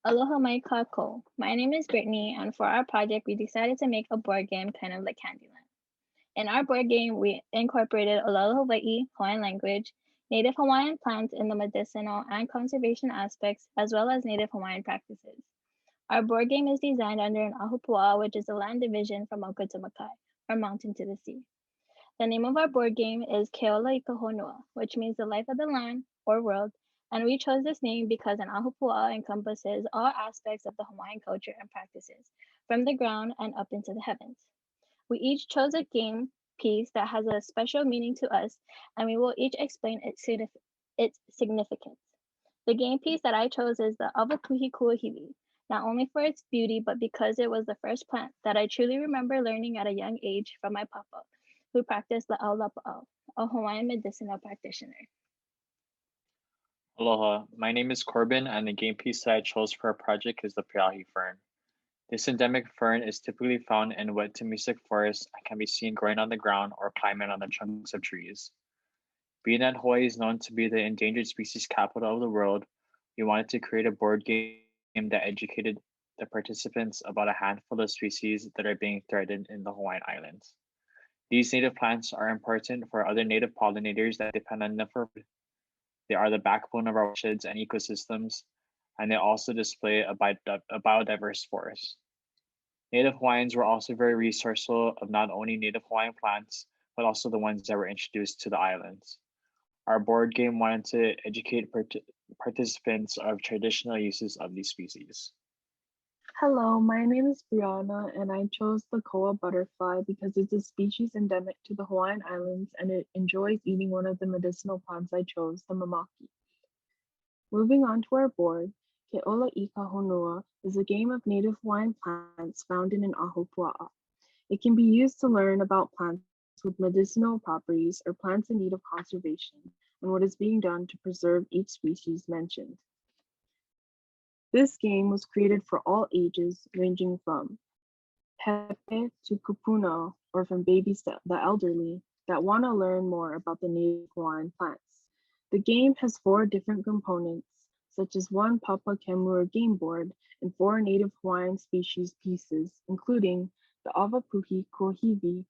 Aloha mai kako. My name is Brittany, and for our project, we decided to make a board game kind of like Candyland. In our board game, we incorporated Olelo Hawaii, Hawaiian language, native Hawaiian plants in the medicinal and conservation aspects, as well as native Hawaiian practices. Our board game is designed under an ahupua'a, which is a land division from Mauka to Makai, or mountain to the sea. The name of our board game is Keola Ika Honua, which means the life of the land or world, and we chose this name because an ahupua'a encompasses all aspects of the Hawaiian culture and practices, from the ground and up into the heavens. We each chose a game piece that has a special meaning to us, and we will each explain its significance. The game piece that I chose is the Avapuhi Kuahiwi, not only for its beauty, but because it was the first plant that I truly remember learning at a young age from my papa, who practiced La'au Lapa'au, a Hawaiian medicinal practitioner. Aloha, my name is Corbin, and the game piece that I chose for our project is the Peahi fern. This endemic fern is typically found in wet to mesic forests and can be seen growing on the ground or climbing on the trunks of trees. Being that Hawaii is known to be the endangered species capital of the world, we wanted to create a board game that educated the participants about a handful of species that are being threatened in the Hawaiian Islands. These native plants are important for other native pollinators that depend on them for food. They are the backbone of our watersheds and ecosystems, and they also display a biodiverse forest. Native Hawaiians were also very resourceful of not only native Hawaiian plants, but also the ones that were introduced to the islands. Our board game wanted to educate participants of traditional uses of these species. Hello, my name is Brianna, and I chose the koa butterfly because it's a species endemic to the Hawaiian Islands and it enjoys eating one of the medicinal plants I chose, the mamaki. Moving on to our board, Keola Ika Honua is a game of native Hawaiian plants found in an ahupua'a. It can be used to learn about plants with medicinal properties or plants in need of conservation and what is being done to preserve each species mentioned. This game was created for all ages, ranging from Pepe to Kupuna, or from babies to the elderly, that want to learn more about the native Hawaiian plants. The game has 4 different components, such as one Papa Kemura game board and 4 native Hawaiian species pieces, including the Avapuhi Kohivi,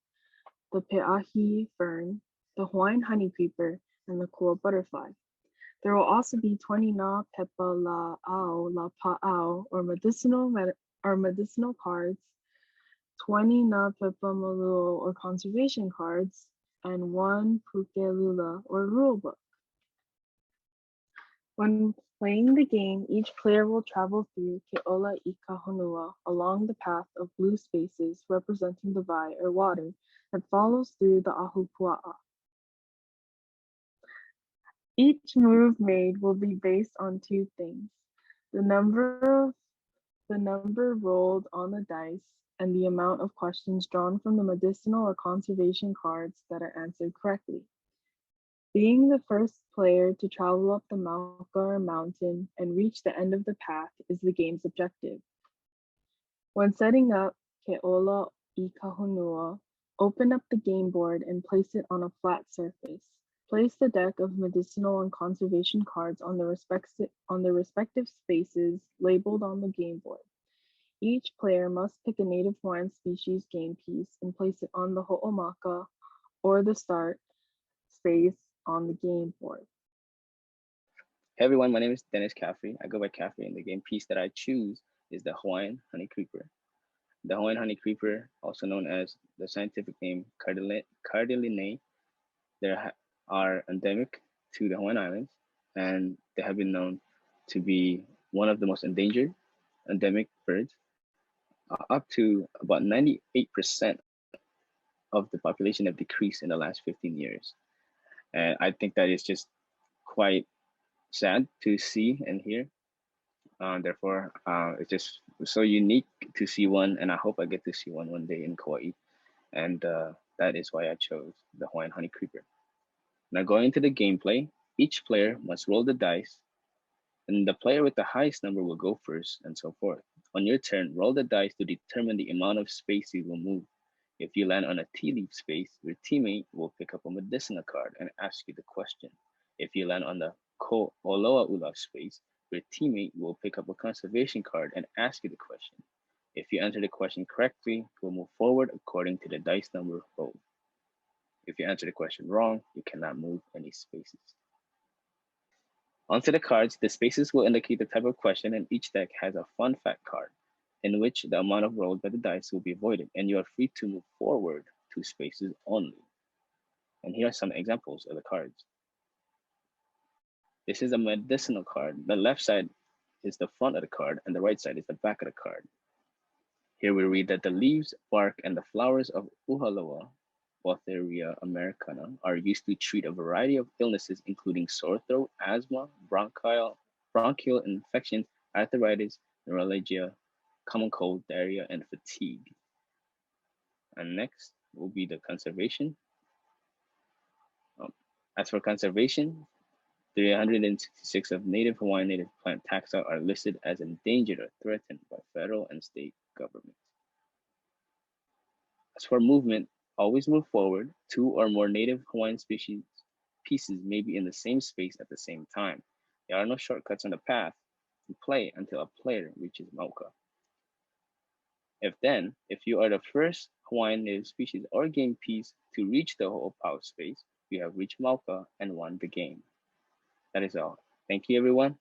the Pe'ahi fern, the Hawaiian honey creeper, and the koa butterfly. There will also be 20 na pepa la ao la pa'ao or medicinal cards, 20 na pepa maluo or conservation cards, and 1 puke or rule book. When playing the game, each player will travel through Keola Ika Honua along the path of blue spaces representing the vai or water that follows through the ahupua'a. Each move made will be based on 2 things: the number rolled on the dice and the amount of questions drawn from the medicinal or conservation cards that are answered correctly. Being the first player to travel up the Mauka or mountain and reach the end of the path is the game's objective. When setting up Keola Ika Honua, open up the game board and place it on a flat surface. Place the deck of medicinal and conservation cards on the respective spaces labeled on the game board. Each player must pick a native Hawaiian species game piece and place it on the ho'omaka or the start space on the game board. Hey everyone, my name is Dennis Caffrey. I go by Caffrey, and the game piece that I choose is the Hawaiian honey creeper. The Hawaiian honey creeper, also known as the scientific name Cardilinae, are endemic to the Hawaiian Islands, and they have been known to be one of the most endangered endemic birds. Up to about 98% of the population have decreased in the last 15 years. And I think that is just quite sad to see and hear. Therefore, it's just so unique to see one, and I hope I get to see one day in Kauai. And that is why I chose the Hawaiian honey creeper. Now, going into the gameplay, each player must roll the dice, and the player with the highest number will go first, and so forth. On your turn, roll the dice to determine the amount of space you will move. If you land on a tea leaf space, your teammate will pick up a medicinal card and ask you the question. If you land on the ko oloa ula space, Your teammate will pick up a conservation card and ask you the question. If you answer the question correctly, you will move forward according to the dice number rolled. If you answer the question wrong, you cannot move any spaces. Onto the cards, the spaces will indicate the type of question, and each deck has a fun fact card, in which the amount of rolls by the dice will be avoided, and you are free to move forward 2 spaces only. And here are some examples of the cards. This is a medicinal card. The left side is the front of the card, and the right side is the back of the card. Here we read that the leaves, bark, and the flowers of Uhalawa, Botheria americana, are used to treat a variety of illnesses, including sore throat, asthma, bronchial infections, arthritis, neuralgia, common cold, diarrhea, and fatigue. And next will be the conservation. As for conservation, 366 of native Hawaiian native plant taxa are listed as endangered or threatened by federal and state governments. As for movement, always move forward. 2 or more native Hawaiian species pieces may be in the same space at the same time. There are no shortcuts on the path. You play until a player reaches Mauka. If you are the first Hawaiian native species or game piece to reach the Ho'opau space, you have reached Mauka and won the game. That is all. Thank you, everyone.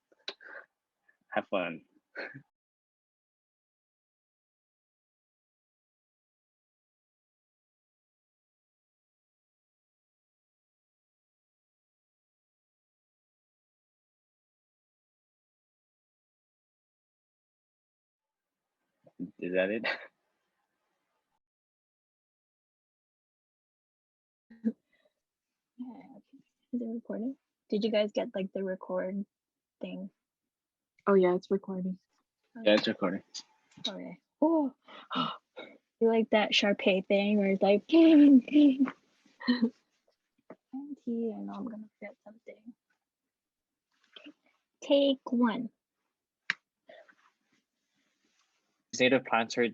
Have fun. Is that it? Yeah, is it recording? Did you guys get like the record thing? Oh yeah, it's recording. Yeah, it's recording. Okay. Oh, you like that Sharpay thing where it's like, and now I'm gonna forget something. Okay. Take 1. Native plants are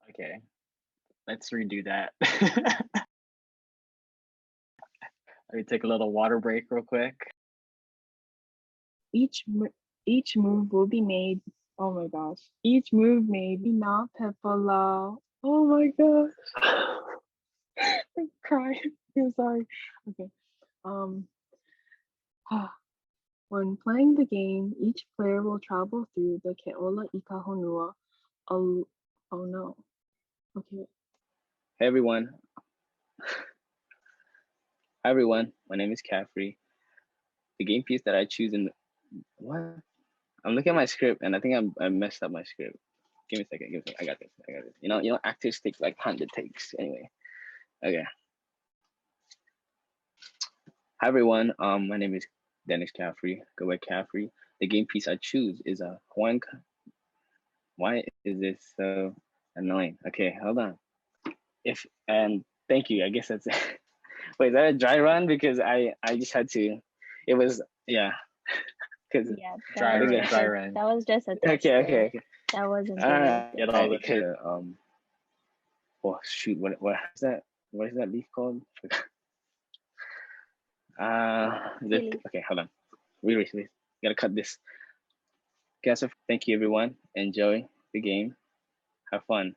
okay. Let's redo that. Let me take a little water break real quick. Each move will be made. Oh my gosh! Each move made. Na pepola. Oh my gosh! I'm crying. I'm sorry. Okay. When playing the game, each player will travel through the Keola Ika Honua. Oh no. Okay. Hey everyone. Hi everyone. My name is Caffrey. The game piece that I choose in what? I'm looking at my script and I think I messed up my script. Give me a second. I got this. You know, actors take like 100 takes. Anyway. Okay. Hi everyone. My name is Dennis Caffrey. Go by Caffrey. The game piece I choose is a Hawaiian. Why is this so annoying? Okay, hold on. Thank you. I guess that's it. Wait, is that a dry run? Because I just had to. It was yeah. Because Yeah, Dry run. that was just a test. Okay. That wasn't Get all the oh shoot, what is that? What is that leaf called? Okay, hold on. Wait. Gotta cut this. Okay, so thank you everyone. Enjoy the game. Have fun.